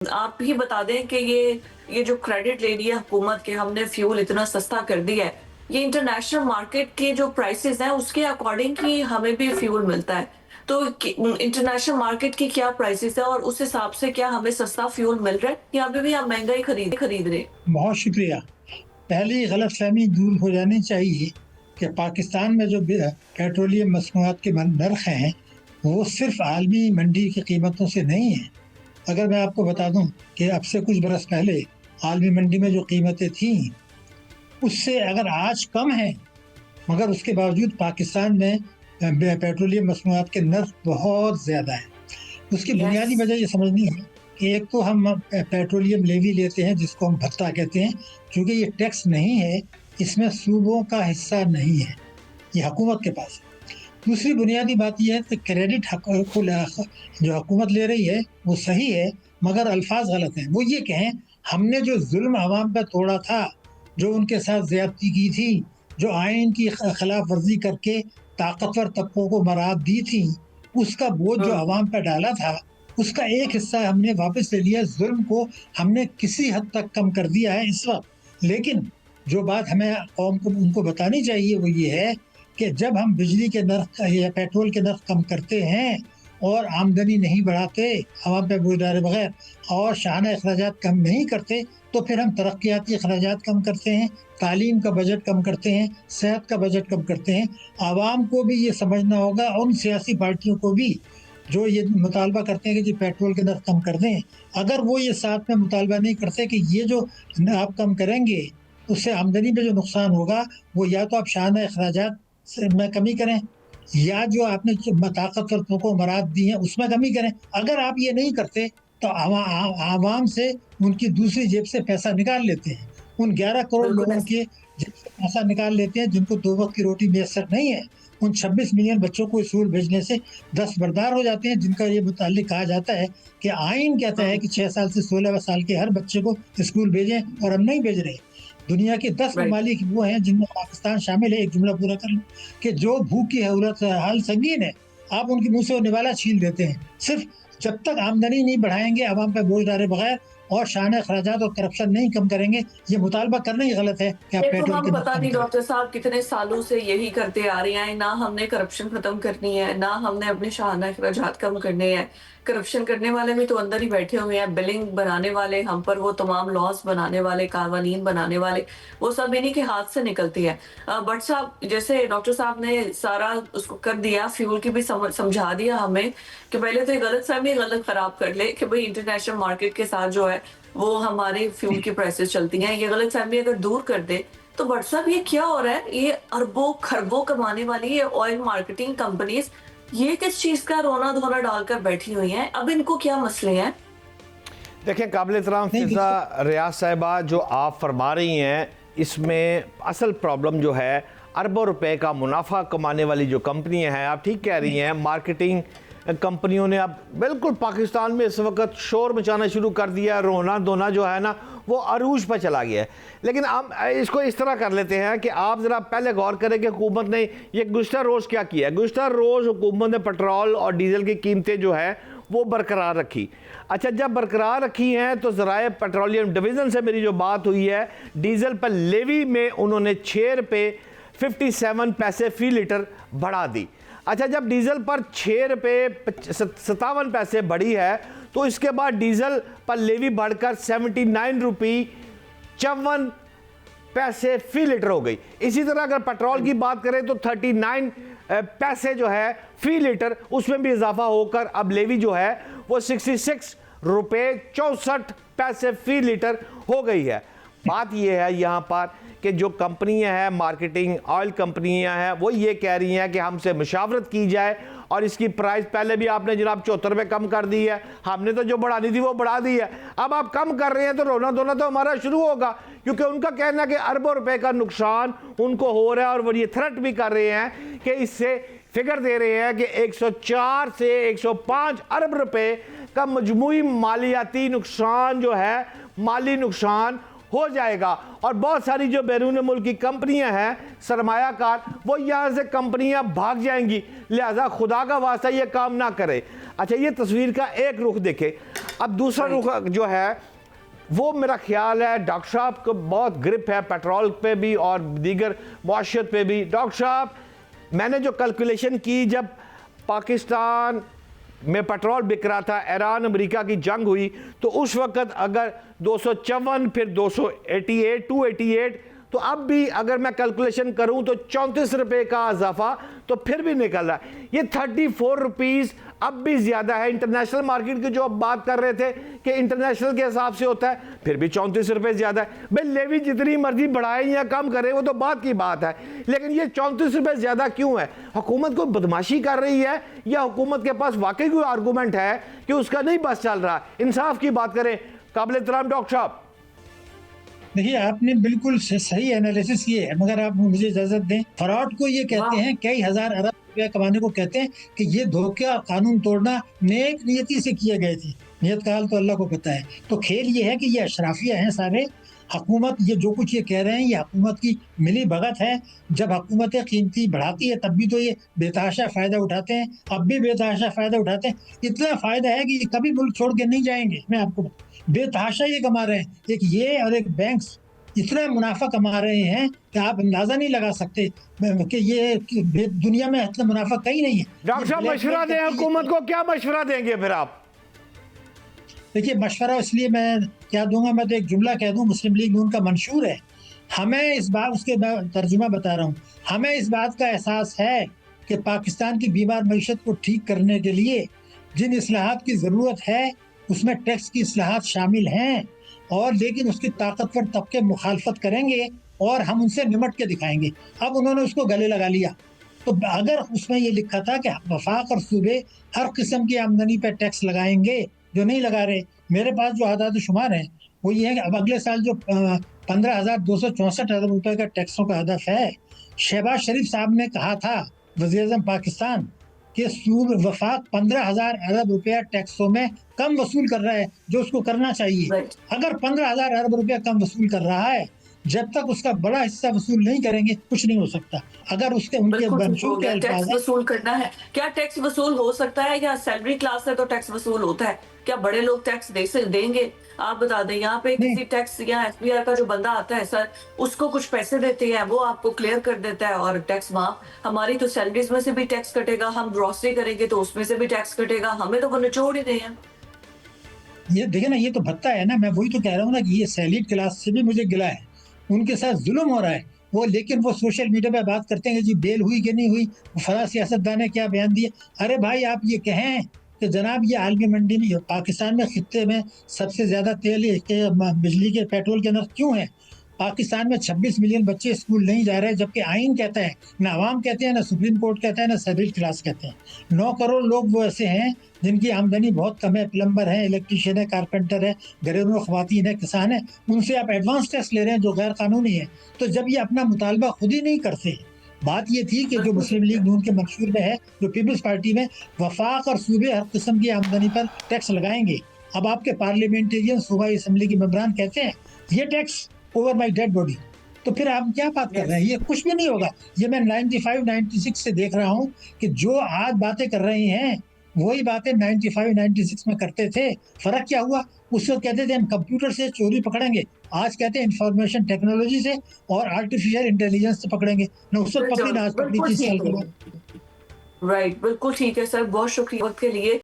आप ही बता दें कि ये जो क्रेडिट ले लिया हुकूमत के हमने फ्यूल इतना सस्ता कर दिया है, ये इंटरनेशनल मार्केट के जो प्राइसेस हैं उसके अकॉर्डिंग ही हमें भी फ्यूल मिलता है। तो इंटरनेशनल मार्केट की क्या प्राइसेस है और उस हिसाब से क्या हमें सस्ता फ्यूल मिल रहा है या अभी भी हम महंगा ही खरीद रहे हैं? बहुत शुक्रिया। पहली गलतफहमी दूर हो जानी चाहिए कि पाकिस्तान में जो पेट्रोलियम मसनूआत के नर्ख हैं वो सिर्फ आलमी मंडी की कीमतों से नहीं है। अगर मैं आपको बता दूं कि अब से कुछ बरस पहले आलमी मंडी में जो कीमतें थीं उससे अगर आज कम है, मगर उसके बावजूद पाकिस्तान में पेट्रोलियम मसनूआत के नर्ख बहुत ज़्यादा है। उसकी बुनियादी यस। वजह ये समझनी है कि एक तो हम पेट्रोलियम लेवी लेते हैं जिसको हम भत्ता कहते हैं, क्योंकि ये टैक्स नहीं है, इसमें सूबों का हिस्सा नहीं है, ये हुकूमत के पास है। दूसरी बुनियादी बात यह है कि क्रेडिट जो हुकूमत ले रही है वो सही है, मगर अल्फाज गलत हैं। वो ये कहें हमने जो जुल्म आवाम पर तोड़ा था, जो उनके साथ ज्यादती की थी, जो आइन की खिलाफ वर्जी करके ताकतवर तबकों को मराद दी थी, उसका बोझ जो आवाम पर डाला था उसका एक हिस्सा हमने वापस ले लिया। जुल्म को हमने किसी हद तक कम कर दिया है इस वक्त। लेकिन जो बात हमें कौम को उनको बतानी चाहिए वो ये है कि जब हम बिजली के नर्ख या पेट्रोल के नर्ख कम करते हैं और आमदनी नहीं बढ़ाते आवाम पे बोझ डाले बगैर और शाहाना अखराजात कम नहीं करते, तो फिर हम तरक्याती अखराजात कम करते हैं, तालीम का बजट कम करते हैं, सेहत का बजट कम करते हैं। आवाम को भी ये समझना होगा, उन सियासी पार्टियों को भी जो ये मुतालबा करते हैं कि जी पेट्रोल के नर्ख कम कर दें, अगर वो ये साथ में मुतालबा नहीं करते कि ये जो आप कम करेंगे उससे आमदनी में जो नुकसान होगा वो या तो आप शाहाना अखराजात में कमी करें या जो आपने ताकतवर को मराद दी है उसमें कमी करें। अगर आप ये नहीं करते तो आवाम से उनकी दूसरी जेब से पैसा निकाल लेते हैं। उन 11 करोड़ बिल्कुल लोगों के जेब से पैसा निकाल लेते हैं जिनको 2 वक्त की रोटी मैसर नहीं है। उन 26 मिलियन बच्चों को स्कूल भेजने से दस्तबरदार हो जाते हैं, जिनका ये मुताल्लिक कहा जाता है कि आइन कहता है कि 6 साल से 16 साल के हर बच्चे को स्कूल भेजें, और हम नहीं भेज रहे। दुनिया के 10 राइट। ममालिक वो हैं जिनमें पाकिस्तान शामिल है। एक जुमला पूरा कर लूं कि जो भूख की हाल संगीन है, आप उनके मुंह से वो निवाला छीन लेते हैं। सिर्फ जब तक आमदनी नहीं बढ़ाएंगे आवाम पर बोझ डाले बगैर और शान अखराजात और करप्शन नहीं कम करेंगे, ये मुतालबा करना ही गलत है कि आप ये तो पेट्रोल हम के पता कम नहीं करें। डॉक्टर साहब कितने सालों से यही करते आ रहे हैं। ना हमने करप्शन खत्म करनी है, ना हमने अपने शाहाना अखराजात कम करने हैं। करप्शन करने वाले भी तो अंदर ही बैठे हुए हैं, बिलिंग बनाने वाले, हम पर वो तमाम लॉस बनाने वाले, कानून बनाने वाले, वो सब इन्हीं के हाथ से निकलती है। बट साहब, जैसे डॉक्टर साहब ने सारा उसको कर दिया, फ्यूल की भी समझा दिया हमें कि पहले तो ये गलतफहमी गलत खराब कर ले कि भाई इंटरनेशनल मार्केट के साथ जो है वो हमारे फ्यूल की प्राइसेस चलती हैं। ये गलतफहमी अगर दूर कर दे तो बट साहब ये क्या हो रहा है? ये अरबों खरबों कमाने वाली ये ऑयल मार्केटिंग कंपनीज ये किस चीज का रोना धोना डालकर बैठी हुई हैं? अब इनको क्या मसले हैं? देखें, काबिल एहतराम नहीं फिजा रियाज साहिबा, जो आप फरमा रही हैं इसमें असल प्रॉब्लम जो है अरबों रुपए का मुनाफा कमाने वाली जो कंपनियां हैं, आप ठीक कह रही हैं, मार्केटिंग कंपनियों ने अब बिल्कुल पाकिस्तान में इस वक्त शोर मचाना शुरू कर दिया। रोना धोना जो है ना वो अरूज पर चला गया है। लेकिन हम इसको इस तरह कर लेते हैं कि आप ज़रा पहले गौर करें कि हुकूमत ने ये गुज़श्ता रोज़ क्या किया है। गुज़श्ता रोज़ हुकूमत ने पेट्रोल और डीजल की कीमतें जो है वो बरकरार रखी। अच्छा, जब बरकरार रखी हैं तो ज़राए पेट्रोलियम डिवीज़न से मेरी जो बात हुई है, डीजल पर लेवी में उन्होंने 6 रुपये 57 पैसे फ़ी लीटर बढ़ा दी। अच्छा, जब डीजल पर 6 रुपये 57 पैसे बढ़ी है तो इसके बाद डीजल पर लेवी बढ़कर 79 रुपये 54 पैसे फ़ी लीटर हो गई। इसी तरह अगर पेट्रोल की बात करें तो 39 पैसे जो है फ़ी लीटर, उसमें भी इजाफा होकर अब लेवी जो है वो 66 रुपये 64 पैसे फ़ी लीटर हो गई है। बात यह है यहाँ पर कि जो कंपनियां हैं, मार्केटिंग ऑयल कंपनियां हैं, वो ये कह रही हैं कि हमसे मुशावरत की जाए और इसकी प्राइस पहले भी आपने जनाब 74 रुपये कम कर दी है, हमने तो जो बढ़ानी थी वो बढ़ा दी है। अब आप कम कर रहे हैं तो रोना धोना तो हमारा शुरू होगा, क्योंकि उनका कहना है कि अरबों रुपए का नुकसान उनको हो रहा है और वो ये थ्रेट भी कर रहे हैं कि इससे फिगर दे रहे हैं कि 104 से 105 अरब रुपए का मजमूई मालियाती नुकसान जो है, माली नुकसान हो जाएगा। और बहुत सारी जो बैरून मुल्क की कंपनियां हैं, सरमायाकार, वो यहाँ से कंपनियां भाग जाएंगी। लिहाजा खुदा का वास्ता ये काम ना करे। अच्छा, ये तस्वीर का एक रुख देखे, अब दूसरा रुख जो है वो मेरा ख्याल है डॉक्टर साहब को बहुत ग्रिप है पेट्रोल पे भी और दीगर मुआशरत पे भी। डॉक्टर साहब, मैंने जो कैलकुलेशन की, जब पाकिस्तान में पेट्रोल बिक रहा था, ईरान अमेरिका की जंग हुई, तो उस वक़्त अगर 254 फिर 288 288, तो अब भी अगर मैं कैलकुलेशन करूं तो 34 रुपये का इजाफा तो फिर भी निकल रहा है। ये 34 रुपीज़ अब भी ज़्यादा है। इंटरनेशनल मार्केट की जो अब बात कर रहे थे कि इंटरनेशनल के हिसाब से होता है, फिर भी 34 रुपये ज़्यादा है। भाई लेवी जितनी मर्जी बढ़ाए या कम करे वो तो बात की बात है, लेकिन ये 34 रुपये ज़्यादा क्यों है? हुकूमत को बदमाशी कर रही है या हुकूमत के पास वाकई कोई आर्गूमेंट है कि उसका नहीं बस चल रहा? इंसाफ की बात करें। काबिल एहतराम डॉक्टर साहब। देखिए, आपने बिल्कुल सही एनालिसिस किए है, मगर आप मुझे इजाजत दें, फ्रॉड को ये कहते हैं, कई हजार अरब रुपया कमाने को कहते हैं कि ये धोखा कानून तोड़ना नेक नियति से किए गए थे। नियत का हाल तो अल्लाह को पता है। तो खेल ये है कि ये अशराफिया हैं सारे। हुकूमत ये जो कुछ ये कह रहे हैं, ये हुकूमत की मिली भगत है। जब हुकूमतें कीमती बढ़ाती है तब भी तो ये बेतहाशा फ़ायदा उठाते हैं, अब भी बेतहाशा फ़ायदा उठाते हैं। इतना फ़ायदा है कि ये कभी मुल्क छोड़ के नहीं जाएंगे। मैं आपको बेतहाशा ये कमा रहे हैं, एक ये और एक बैंक्स इतना मुनाफा कमा रहे हैं कि आप अंदाजा नहीं लगा सकते कि ये दुनिया में इतना मुनाफा कहीं नहीं है। डॉक्टर साहब, मशवरा दें हुकूमत को, क्या मशवरा देंगे फिर आप? देखिए, मशवरा इसलिए मैं क्या दूंगा, मैं तो एक जुमला कह दूं, मुस्लिम लीग नून का मंशूर है। हमें इस बात, उसके तर्जुमा बता रहा हूँ, हमें इस बात का एहसास है कि पाकिस्तान की बीमार मईशत को ठीक करने के लिए जिन इस्लाहात की ज़रूरत है उसमें टैक्स की इस्लाहात शामिल हैं, और लेकिन उसकी ताकतवर तबके मुखालफत करेंगे और हम उनसे निमट के दिखाएंगे। अब उन्होंने उसको गले लगा लिया। तो अगर उसमें ये लिखा था कि वफाक और सूबे हर किस्म की आमदनी पर टैक्स लगाएंगे, जो नहीं लगा रहे। मेरे पास जो आदाद शुमार है वो ये है कि अब अगले साल जो 15,264 अरब रुपए का टैक्सों का हदफ है, शहबाज शरीफ साहब ने कहा था, वज़ीर-ए-आज़म पाकिस्तान, कि वफाक 15,000 अरब रुपया टैक्सों में कम वसूल कर रहा है, जो उसको करना चाहिए। अगर 15,000 अरब रुपया कम वसूल कर रहा है, जब तक उसका बड़ा हिस्सा वसूल नहीं करेंगे कुछ नहीं हो सकता। अगर उसके उनके मंशूर के अल्फाज टैक्स वसूल करना है, क्या टैक्स वसूल हो सकता है? या सैलरी क्लास से तो टैक्स वसूल होता है, क्या बड़े लोग टैक्स देंगे? आप बता दें। यहाँ पे किसी टैक्स या एफबीआई का जो बंदा आता है सर, उसको कुछ पैसे देते हैं, वो आपको क्लियर कर देता है और टैक्स माफ। हमारी तो सैलरीज में से भी टैक्स कटेगा, हम ग्रॉसरी करेंगे तो उसमें से भी टैक्स कटेगा, हमें तो वो निचोड़ ही नहीं है। ये देखिए ना, ये तो भत्ता है ना। मैं वही तो कह रहा हूँ ना कि ये सैलिड क्लास से भी मुझे गिला है, उनके साथ जुल्म हो रहा है वो। लेकिन वो सोशल मीडिया पे बात करते हैं कि जी बेल हुई कि नहीं हुई, फला सियासतदान ने क्या बयान दिया। अरे भाई, आप ये कहें कि जनाब ये आलमी मंडी में, पाकिस्तान में खित्ते में सबसे ज़्यादा तेल के, बिजली के, पेट्रोल के नर्ख क्यों है? पाकिस्तान में 26 मिलियन बच्चे स्कूल नहीं जा रहे, जबकि आइन कहता है, ना अवाम कहते हैं, ना सुप्रीम कोर्ट कहता है, ना सैलिड क्लास कहते हैं। 9 करोड़ लोग वो ऐसे हैं जिनकी आमदनी बहुत कम है, प्लम्बर है, इलेक्ट्रीशियन है, कारपेंटर है, घरेलू ख्वातीन है, किसान है, उनसे आप एडवांस टैक्स ले रहे हैं जो गैर कानूनी है। तो जब ये अपना मुतालबा खुद ही नहीं करते, बात ये थी कि जो मुस्लिम लीग नून के मंशूर में है, जो पीपल्स पार्टी में, वफाक और सूबे हर किस्म की आमदनी पर टैक्स लगाएंगे। अब आपके पार्लियामेंटेरियन, सूबाई असम्बली के मेंबरान कहते हैं ये tax over my dead body. तो फिर आप क्या बात कर रहे हैं? ये कुछ भी नहीं होगा। ये मैं 95-96 से देख रहा हूँ कि जो आज बातें कर रहे हैं वही बातें 95-96 में करते थे। फर्क क्या हुआ? उस वक्त कहते थे हम कंप्यूटर से चोरी पकड़ेंगे, आज कहते हैं इंफॉर्मेशन टेक्नोलॉजी से और आर्टिफिशियल इंटेलिजेंस से पकड़ेंगे। ना उस वक्त पकड़ी, ना आज पकड़ी। राइट, बिल्कुल ठीक है सर, बहुत शुक्रिया वक्त के लिए।